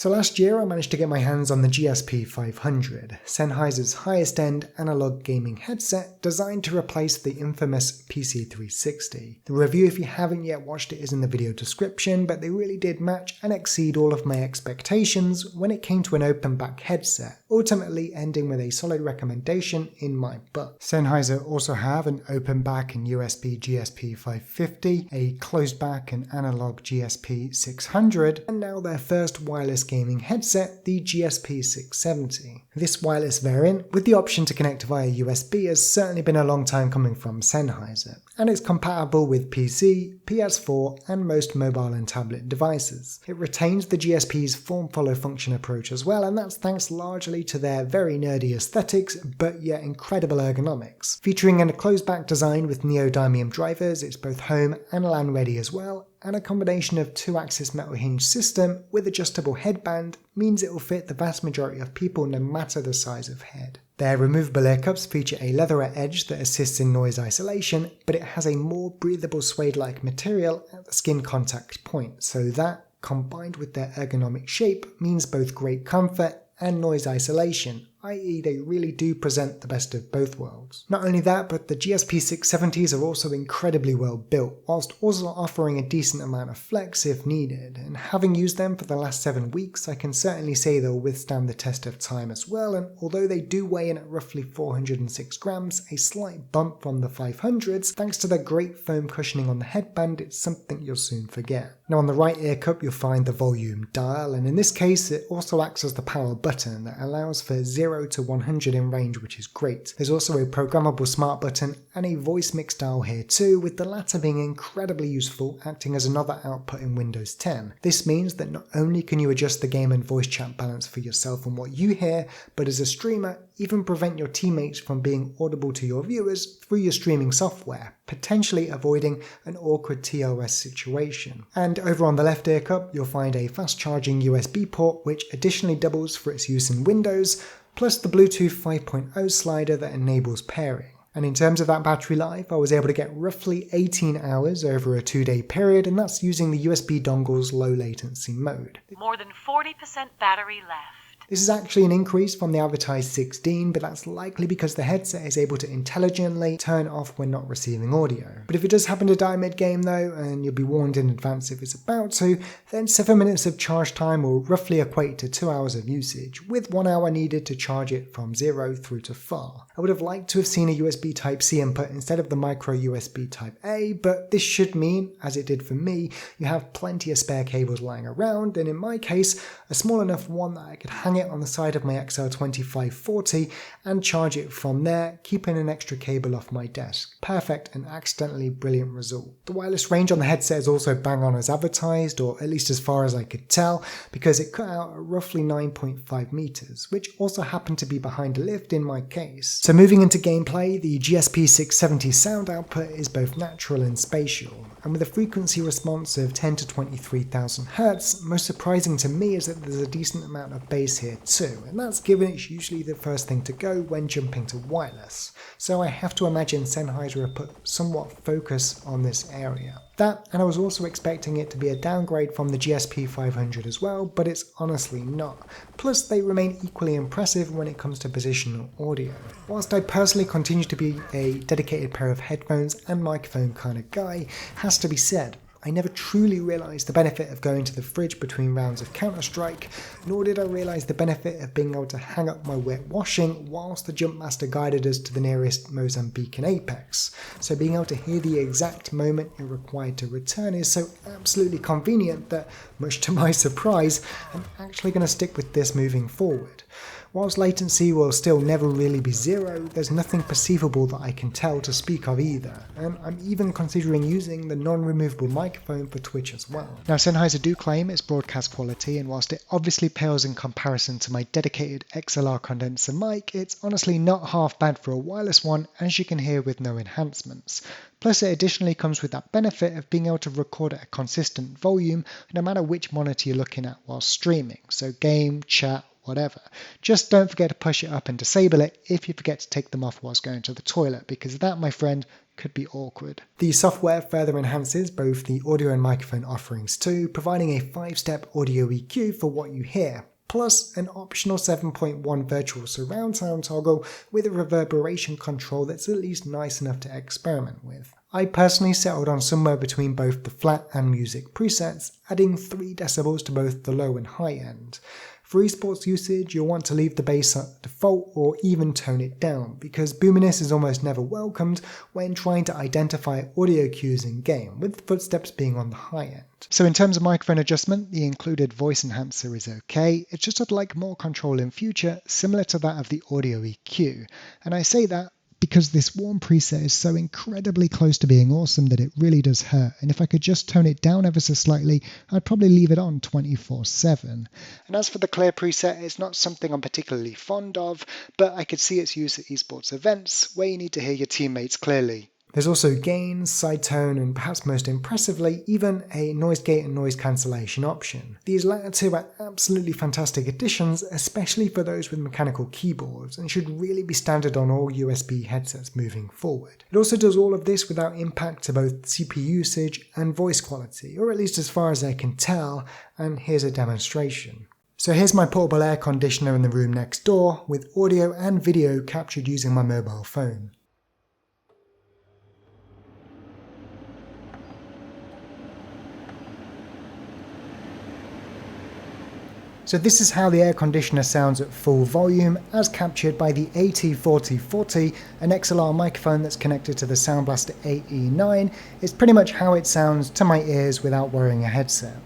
So last year I managed to get my hands on the GSP 500, Sennheiser's highest end analog gaming headset designed to replace the infamous PC360. The review, if you haven't yet watched it, is in the video description, but they really did match and exceed all of my expectations when it came to an open back headset, ultimately ending with a solid recommendation in my book. Sennheiser also have an open back and USB GSP 550, a closed back and analog GSP 600, and now their first wireless gaming headset, the GSP 670. This wireless variant, with the option to connect via USB, has certainly been a long time coming from Sennheiser, and it's compatible with PC, PS4, and most mobile and tablet devices. It retains the GSP's form-follow-function approach as well, and that's thanks largely to their very nerdy aesthetics, but yet incredible ergonomics. Featuring a closed-back design with neodymium drivers, it's both home and LAN ready as well, and a combination of 2-axis metal hinge system with adjustable headband means it will fit the vast majority of people no matter the size of head. Their removable ear cups feature a leatherette edge that assists in noise isolation, but it has a more breathable suede-like material at the skin contact point, so that, combined with their ergonomic shape, means both great comfort and noise isolation, i.e. they really do present the best of both worlds. Not only that, but the GSP 670s are also incredibly well built, whilst also offering a decent amount of flex if needed, and having used them for the last 7 weeks, I can certainly say they'll withstand the test of time as well, and although they do weigh in at roughly 406 grams, a slight bump from the 500s, thanks to their great foam cushioning on the headband, it's something you'll soon forget. Now on the right ear cup you'll find the volume dial, and in this case it also acts as the power button that allows for 0 to 100 in range, which is great. There's also a programmable smart button and a voice mix dial here too, with the latter being incredibly useful, acting as another output in Windows 10. This means that not only can you adjust the game and voice chat balance for yourself and what you hear, but as a streamer, even prevent your teammates from being audible to your viewers through your streaming software, potentially avoiding an awkward TOS situation. And over on the left ear cup, you'll find a fast charging USB port, which additionally doubles for its use in Windows, plus the Bluetooth 5.0 slider that enables pairing. And in terms of that battery life, I was able to get roughly 18 hours over a 2-day period, and that's using the USB dongle's low latency mode. More than 40% battery left. This is actually an increase from the advertised 16, but that's likely because the headset is able to intelligently turn off when not receiving audio. But if it does happen to die mid-game though, and you'll be warned in advance if it's about to, then 7 minutes of charge time will roughly equate to 2 hours of usage, with 1 hour needed to charge it from 0 through to full. I would have liked to have seen a USB Type-C input instead of the micro USB Type-A, but this should mean, as it did for me, you have plenty of spare cables lying around, and in my case, a small enough one that I could hang it on the side of my XL2540 and charge it from there, keeping an extra cable off my desk. Perfect and accidentally brilliant result. The wireless range on the headset is also bang on as advertised, or at least as far as I could tell, because it cut out at roughly 9.5 meters, which also happened to be behind a lift in my case. So moving into gameplay, the GSP 670 sound output is both natural and spatial, and with a frequency response of 10 to 23,000 Hz, most surprising to me is that there's a decent amount of bass here too, and that's given it's usually the first thing to go when jumping to wireless, so I have to imagine Sennheiser have put somewhat focus on this area. That, and I was also expecting it to be a downgrade from the GSP 500 as well, but it's honestly not. Plus they remain equally impressive when it comes to positional audio. Whilst I personally continue to be a dedicated pair of headphones and microphone kind of guy, has to be said, I never truly realised the benefit of going to the fridge between rounds of Counter-Strike, nor did I realise the benefit of being able to hang up my wet washing whilst the jump master guided us to the nearest Mozambican apex. So being able to hear the exact moment you're required to return is so absolutely convenient that, much to my surprise, I'm actually going to stick with this moving forward. Whilst latency will still never really be 0, there's nothing perceivable that I can tell to speak of either, and I'm even considering using the non-removable microphone for Twitch as well. Now Sennheiser do claim its broadcast quality, and whilst it obviously pales in comparison to my dedicated XLR condenser mic, it's honestly not half bad for a wireless one, as you can hear with no enhancements. Plus it additionally comes with that benefit of being able to record at a consistent volume no matter which monitor you're looking at while streaming, so game, chat, whatever. Just don't forget to push it up and disable it if you forget to take them off whilst going to the toilet, because that, my friend, could be awkward. The software further enhances both the audio and microphone offerings too, providing a 5-step audio EQ for what you hear, plus an optional 7.1 virtual surround sound toggle with a reverberation control that's at least nice enough to experiment with. I personally settled on somewhere between both the flat and music presets, adding 3 decibels to both the low and high end. For esports usage, you'll want to leave the bass at default or even tone it down, because boominess is almost never welcomed when trying to identify audio cues in game, with footsteps being on the high end. So in terms of microphone adjustment, the included voice enhancer is okay, it's just I'd like more control in future, similar to that of the audio EQ. And I say that because this warm preset is so incredibly close to being awesome that it really does hurt, and if I could just tone it down ever so slightly, I'd probably leave it on 24/7. And as for the clear preset, it's not something I'm particularly fond of, but I could see its use at esports events, where you need to hear your teammates clearly. There's also gain, side tone, and perhaps most impressively, even a noise gate and noise cancellation option. These latter two are absolutely fantastic additions, especially for those with mechanical keyboards, and should really be standard on all USB headsets moving forward. It also does all of this without impact to both CPU usage and voice quality, or at least as far as I can tell, and here's a demonstration. So here's my portable air conditioner in the room next door, with audio and video captured using my mobile phone. So this is how the air conditioner sounds at full volume, as captured by the AT4040, an XLR microphone that's connected to the Sound Blaster AE9. It's pretty much how it sounds to my ears without wearing a headset.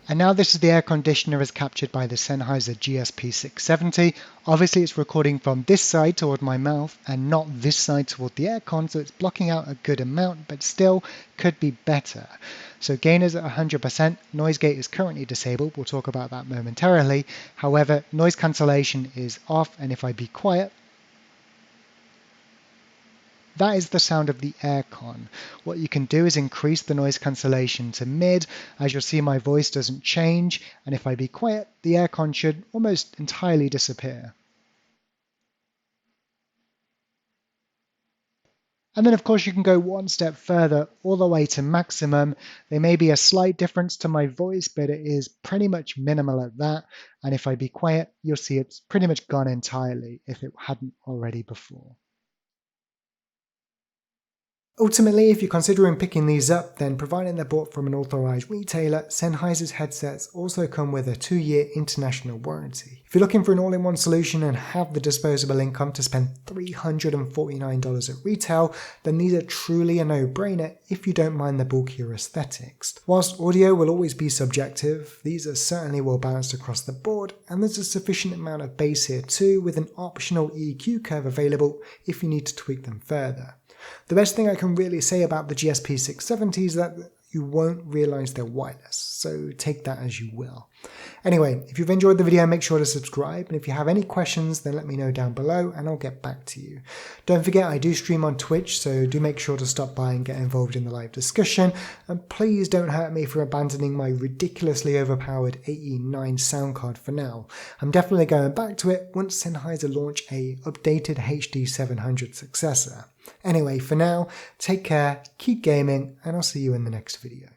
And now this is the air conditioner as captured by the Sennheiser GSP 670. Obviously it's recording from this side toward my mouth and not this side toward the aircon, so it's blocking out a good amount, but still could be better. So gain is at 100%, noise gate is currently disabled, we'll talk about that momentarily. However, noise cancellation is off, and if I be quiet, that is the sound of the aircon. What you can do is increase the noise cancellation to mid. As you'll see, my voice doesn't change, and if I be quiet, the aircon should almost entirely disappear. And then of course you can go one step further, all the way to maximum. There may be a slight difference to my voice, but it is pretty much minimal at that. And if I be quiet, you'll see it's pretty much gone entirely if it hadn't already before. Ultimately, if you're considering picking these up, then providing they're bought from an authorized retailer, Sennheiser's headsets also come with a 2-year international warranty. If you're looking for an all-in-one solution and have the disposable income to spend $349 at retail, then these are truly a no-brainer if you don't mind the bulkier aesthetics. Whilst audio will always be subjective, these are certainly well balanced across the board, and there's a sufficient amount of bass here too, with an optional EQ curve available if you need to tweak them further. The best thing I can really say about the GSP 670 is that you won't realise they're wireless, so take that as you will. Anyway, if you've enjoyed the video, make sure to subscribe, and if you have any questions, then let me know down below and I'll get back to you. Don't forget, I do stream on Twitch, so do make sure to stop by and get involved in the live discussion, and please don't hurt me for abandoning my ridiculously overpowered AE9 sound card for now. I'm definitely going back to it once Sennheiser launch a updated HD 700 successor. Anyway, for now, take care, keep gaming, and I'll see you in the next video.